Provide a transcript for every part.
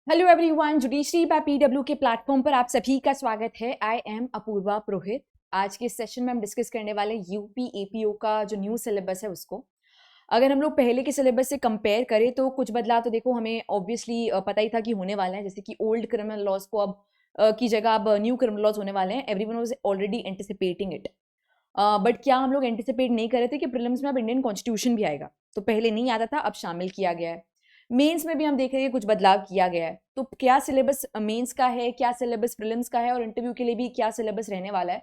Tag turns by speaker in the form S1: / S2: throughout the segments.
S1: Hello everyone, judiciary by PW के platform पर आप सभी का स्वागत है। I am Apoorva Purohit. आज के सेशन में हम डिस्कस करने वाले यूपी एपीओ का जो न्यू सिलेबस है उसको। अगर हम लोग पहले के सिलेबस से कंपेयर करें तो कुछ बदलाव तो देखो हमें ऑब्वियसली पता ही था कि होने वाला है। जैसे कि ओल्ड क्रिमिनल लॉज को अब की जगह अब न्यू क्रिमिनल लॉज होने वाले हैं। Everyone was already anticipating it, but क्या हम लोग एंटिसिपेट नहीं कर रहे थे कि प्रीलिम्स में अब इंडियन कॉन्स्टिट्यूशन भी आएगा। तो पहले नहीं आता था, अब शामिल किया गया है। मेंस में भी हम देख रहे हैं कुछ बदलाव किया गया है। तो क्या सिलेबस मेंस का है, क्या सिलेबस प्रीलिम्स का है, और इंटरव्यू के लिए भी क्या सिलेबस रहने वाला है,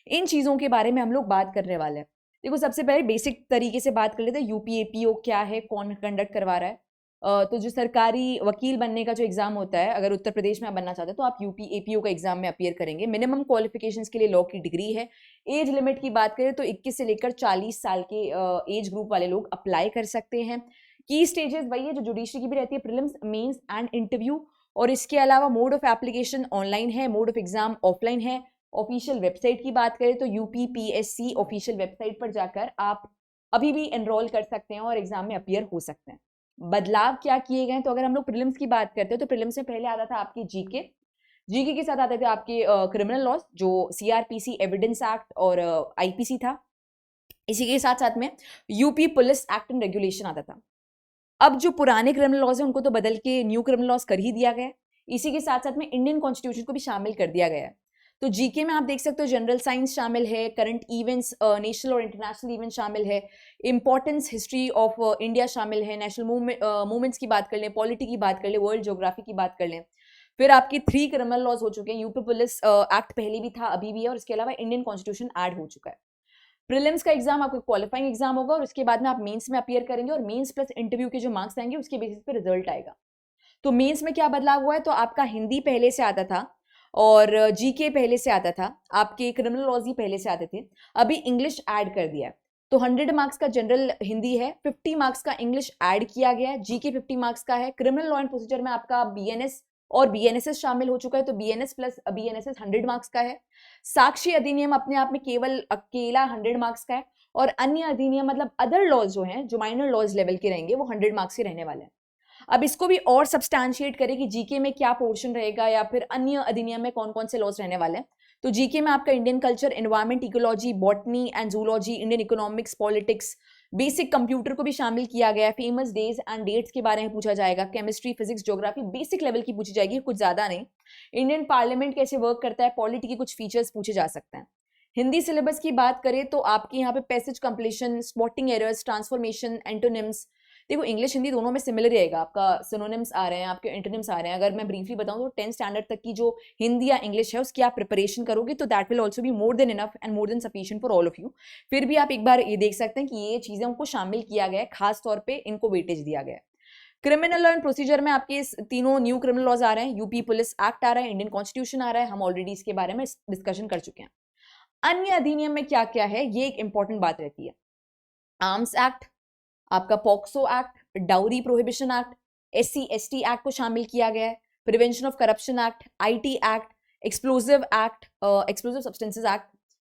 S1: इन चीज़ों के बारे में हम लोग बात करने वाले हैं। देखो, सबसे पहले बेसिक तरीके से बात कर लेते हैं। यूपीएपीओ क्या है, कौन कंडक्ट करवा रहा है। तो जो सरकारी वकील बनने का जो एग्जाम होता है, अगर उत्तर प्रदेश में आप बनना चाहते हो तो आप यूपीएपीओ का एग्जाम में अपीयर करेंगे। मिनिमम क्वालिफिकेशंस के लिए लॉ की डिग्री है। एज लिमिट की बात करें तो 21 से लेकर 40 साल के एज ग्रुप वाले लोग अप्लाई कर सकते हैं। की स्टेजेस वही है जो जुडिशरी की भी रहती है, प्रीलिम्स, मेंस एंड इंटरव्यू। और इसके अलावा मोड ऑफ एप्लीकेशन ऑनलाइन है, मोड ऑफ एग्जाम ऑफलाइन है। ऑफिशियल वेबसाइट की बात करें तो यूपीपीएससी ऑफिशियल वेबसाइट पर जाकर आप अभी भी एनरोल कर सकते हैं और एग्जाम में अपीयर हो सकते हैं। बदलाव क्या किए गए हैं, तो अगर हम लोग प्रीलिम्स की बात करते हैं तो प्रीलिम्स में पहले आता था आपकी जीके। जीके के साथ आते थे आपके क्रिमिनल लॉज, जो सीआरपीसी, एविडेंस एक्ट और आईपीसी था। इसी के साथ साथ में UP police act and regulation आता था। अब जो पुराने क्रिमिनल लॉज हैं उनको तो बदल के न्यू क्रिमिनल लॉज कर ही दिया गया है। इसी के साथ साथ में इंडियन कॉन्स्टिट्यूशन को भी शामिल कर दिया गया है। तो जीके में आप देख सकते हो जनरल साइंस शामिल है, करंट इवेंट्स, नेशनल और इंटरनेशनल इवेंट शामिल है, इंपॉर्टेंस हिस्ट्री ऑफ इंडिया शामिल है, नेशनल मूवमेंट्स की बात कर लें, पॉलिटी की बात कर लें, वर्ल्ड ज्योग्राफी की बात कर लें। फिर आपकी 3 क्रिमिनल लॉज हो चुके हैं। यूपी पुलिस एक्ट पहले भी था, अभी भी है, और इसके अलावा इंडियन कॉन्स्टिट्यूशन ऐड हो चुका है। प्रीलिम्स का एग्जाम आपका क्वालिफाइंग एग्जाम होगा और उसके बाद में आप मेंस में अपीयर करेंगे, और मेंस प्लस इंटरव्यू के जो मार्क्स आएंगे उसके बेसिस पे रिजल्ट आएगा। तो मेंस में क्या बदलाव हुआ है, तो आपका हिंदी पहले से आता था और जीके पहले से आता था, आपके क्रिमिनल लॉज ही पहले से आते थे। अभी इंग्लिश ऐड कर दिया है। तो 100 मार्क्स का जनरल हिंदी है, 50 मार्क्स का इंग्लिश ऐड किया गया है। जीके 50 मार्क्स का है। क्रिमिनल लॉ एंड प्रोसीजर में आपका बीएनएस और बीएनएसएस शामिल हो चुका है, तो बीएनएस प्लस बीएनएसएस 100 मार्क्स का है। साक्षी अधिनियम अपने आप में केवल अकेला 100 मार्क्स का है, और अन्य अधिनियम मतलब अदर लॉज जो हैं, जो माइनर लॉज लेवल के रहेंगे, वो 100 मार्क्स के रहने वाले हैं। अब इसको भी और सब्सटैंशिएट करें कि जीके में क्या पोर्शन रहेगा या फिर अन्य अधिनियम में कौन कौन से लॉज रहने वाले हैं। तो जीके में आपका Indian culture, environment, ecology, botany and zoology, Indian economics, politics, basic computer को भी शामिल किया गया है। फेमस डेज एंड डेट्स के बारे में पूछा जाएगा। Chemistry, physics, geography basic level की पूछी जाएगी, कुछ ज्यादा नहीं। इंडियन पार्लियामेंट कैसे वर्क करता है, पॉलिटी के कुछ फीचर्स पूछे जा सकते हैं। हिंदी सिलेबस की बात करें तो आपके यहाँ पे passage completion, spotting errors, transformation, antonyms. देखो, इंग्लिश हिंदी दोनों में सिमिलर रहेगा। आपका सिनोनिम्स आ रहे हैं, आपके एंटोनिम्स आ रहे हैं। अगर मैं ब्रीफली बताऊं तो 10th स्टैंडर्ड तक की जो हिंदी या इंग्लिश है उसकी आप प्रिपरेशन करोगे तो that will also be more than enough and more than sufficient for all of you. फिर भी आप एक बार ये देख सकते हैं कि ये चीजें उनको शामिल किया गया है, खास तौर पर इनको वेटेज दिया गया है। क्रिमिनल लॉ एंड प्रोसीजर में आपके तीनों न्यू क्रिमिनल लॉज आ रहे हैं। यूपी पुलिस एक्ट आ रहा है, इंडियन कॉन्स्टिट्यूशन आ रहा है, हम ऑलरेडी इसके बारे में डिस्कशन कर चुके हैं। अन्य अधिनियम में क्या क्या है, ये एक इंपॉर्टेंट बात रहती है। आर्म्स एक्ट, आपका POCSO act, dowry prohibition act, SC ST act को शामिल किया गया है। Prevention of corruption act, IT act, explosive act, explosive substances act,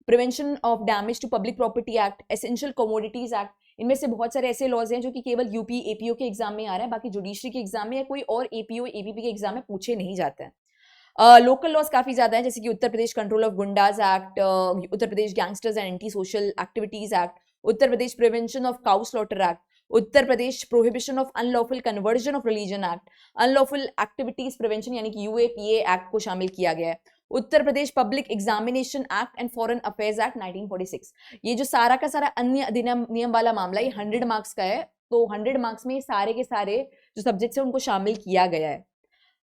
S1: prevention of damage to public property act, essential commodities act. इनमें से बहुत सारे ऐसे लॉज हैं जो कि केवल यूपी एपीओ के एग्जाम में आ रहे हैं, बाकी जुडिशरी के एग्जाम में या कोई और एपीओ एपीपी के एग्जाम में पूछे नहीं जाते हैं। लोकल लॉज काफी ज्यादा है, जैसे कि Uttar Pradesh control of goondas act, Uttar Pradesh gangsters and anti social activities act, Uttar Pradesh prevention of cow slaughter act, Uttar Pradesh prohibition of unlawful conversion of religion act, unlawful activities prevention यानी कि यूएपीए एक्ट को शामिल किया गया है। Uttar Pradesh public examination act and foreign affairs act 1946। ये जो सारा का सारा अन्य अधिनियम नियम वाला मामला, ये 100 मार्क्स का है। तो 100 मार्क्स में सारे के सारे जो सब्जेक्ट्स हैं उनको शामिल किया गया है।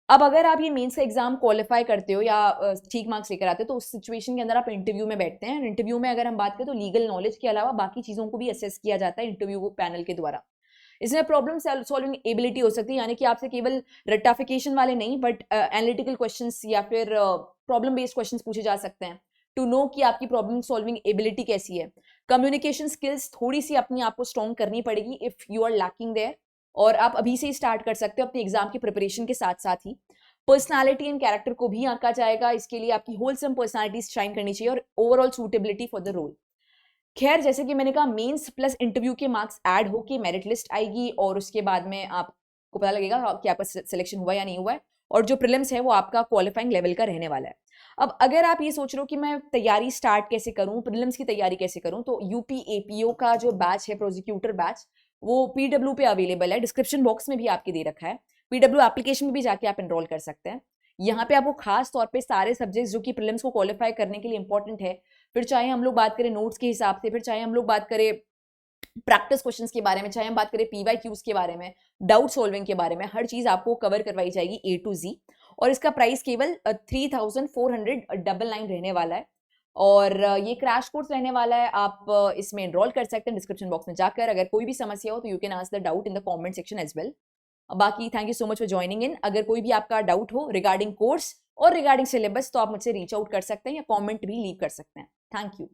S1: अब अगर आप ये मेंस का एग्जाम क्वालिफाई करते हो या ठीक मार्क्स लेकर आते हो तो उस सिचुएशन के अंदर आप इंटरव्यू में बैठते हैं। इंटरव्यू में अगर हम बात करें तो लीगल नॉलेज के अलावा बाकी चीज़ों को भी असेस किया जाता है इंटरव्यू पैनल के द्वारा। इसमें प्रॉब्लम सॉल्विंग एबिलिटी हो सकती है, यानी कि आपसे केवल रट्टाफिकेशन वाले नहीं बट एनालिटिकल क्वेश्चंस या फिर प्रॉब्लम बेस्ड क्वेश्चंस पूछे जा सकते हैं, टू नो कि आपकी प्रॉब्लम सॉल्विंग एबिलिटी कैसी है। कम्युनिकेशन स्किल्स थोड़ी सी अपनी आपको स्ट्रॉन्ग करनी पड़ेगी if you are lacking there, और आप अभी से ही स्टार्ट कर सकते हो अपने एग्जाम की प्रिपरेशन के साथ साथ ही। पर्सनालिटी एंड कैरेक्टर को भी आंका जाएगा, इसके लिए आपकी होलसम पर्सनालिटी शाइन करनी चाहिए और overall suitability for the role. खैर, जैसे कि मैंने कहा, मेंस प्लस इंटरव्यू के मार्क्स ऐड होके मेरिट लिस्ट आएगी और उसके बाद में आपको पता लगेगा कि आपका सिलेक्शन हुआ या नहीं हुआ है। और जो प्रीलिम्स है वो आपका क्वालिफाइंग लेवल का रहने वाला है। अब अगर आप ये सोच रहे हो कि मैं तैयारी स्टार्ट कैसे करूं, प्रीलिम्स की तैयारी कैसे करूं, तो यूपी एपीओ का जो बैच है, प्रोसिक्यूटर बैच, वो पीडब्ल्यू पे अवेलेबल है, डिस्क्रिप्शन बॉक्स में भी आपके दे रखा है। पीडब्ल्यू एप्लीकेशन में भी जाके आप एनरोल कर सकते हैं। यहाँ पे आपको खास तौर पे सारे सब्जेक्ट्स जो कि प्रीलिम्स को क्वालिफाई करने के लिए इंपॉर्टेंट है, फिर चाहे हम लोग बात करें नोट्स के हिसाब से, फिर चाहे हम लोग बात करें प्रैक्टिस क्वेश्चंस के बारे में, चाहे हम बात करें पीवाईक्यूज के बारे में, डाउट सॉल्विंग के बारे में, हर चीज आपको कवर करवाई जाएगी ए टू जी। और इसका प्राइस केवल 3499 रहने वाला है। और ये क्रैश कोर्स रहने वाला है। आप इसमें एनरोल कर सकते हैं डिस्क्रिप्शन बॉक्स में जाकर। अगर कोई भी समस्या हो तो you can ask the doubt in the comment section as well. बाकी thank you so much for joining in. अगर कोई भी आपका डाउट हो रिगार्डिंग कोर्स और रिगार्डिंग सिलेबस तो आप मुझसे रीच आउट कर सकते हैं या कमेंट भी लीव कर सकते हैं। Thank you.